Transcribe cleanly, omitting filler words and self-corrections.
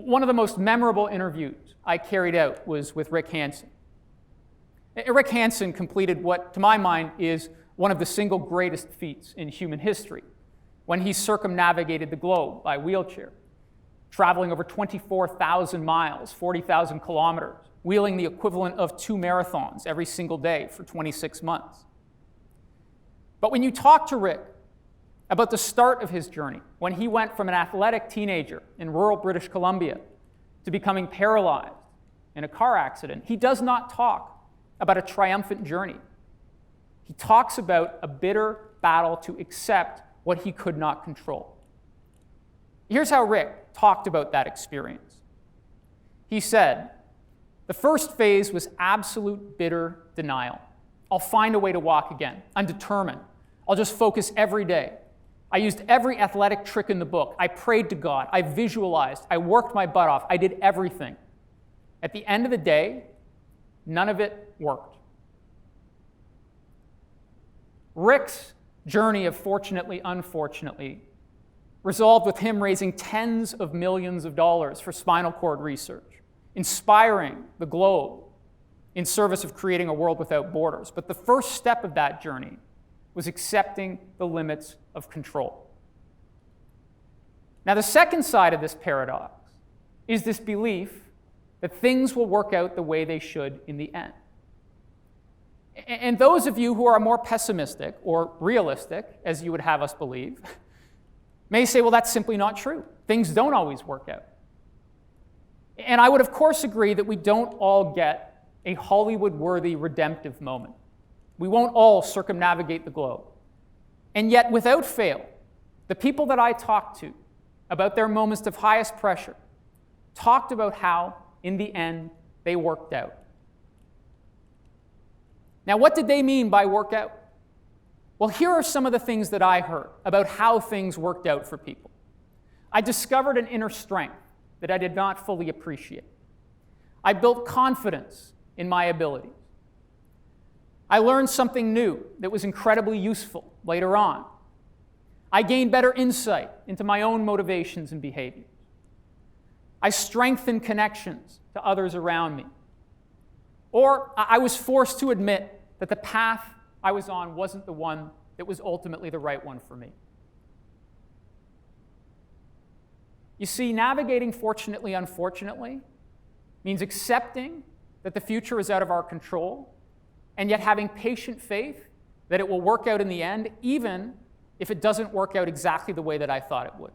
One of the most memorable interviews I carried out was with Rick Hansen. Rick Hansen completed what, to my mind, is one of the single greatest feats in human history when he circumnavigated the globe by wheelchair, traveling over 24,000 miles, 40,000 kilometers, wheeling the equivalent of 2 marathons every single day for 26 months. But when you talk to Rick about the start of his journey, when he went from an athletic teenager in rural British Columbia to becoming paralyzed in a car accident, he does not talk about a triumphant journey. He talks about a bitter battle to accept what he could not control. Here's how Rick talked about that experience. He said, "The first phase was absolute bitter denial. I'll find a way to walk again. I'm determined. I'll just focus every day. I used every athletic trick in the book. I prayed to God. I visualized. I worked my butt off. I did everything. At the end of the day, none of it worked." Rick's journey of fortunately, unfortunately resolved with him raising tens of millions of dollars for spinal cord research, inspiring the globe in service of creating a world without borders. But the first step of that journey was accepting the limits of control. Now, the second side of this paradox is this belief that things will work out the way they should in the end. And those of you who are more pessimistic or realistic, as you would have us believe, may say, well, that's simply not true. Things don't always work out. And I would, of course, agree that we don't all get a Hollywood-worthy redemptive moment. We won't all circumnavigate the globe. And yet, without fail, the people that I talked to about their moments of highest pressure talked about how, in the end, they worked out. Now, what did they mean by work out? Well, here are some of the things that I heard about how things worked out for people. I discovered an inner strength that I did not fully appreciate. I built confidence in my abilities. I learned something new that was incredibly useful later on. I gained better insight into my own motivations and behaviors. I strengthened connections to others around me. Or I was forced to admit that the path I was on wasn't the one that was ultimately the right one for me. You see, navigating fortunately, unfortunately means accepting that the future is out of our control, and yet having patient faith that it will work out in the end, even if it doesn't work out exactly the way that I thought it would.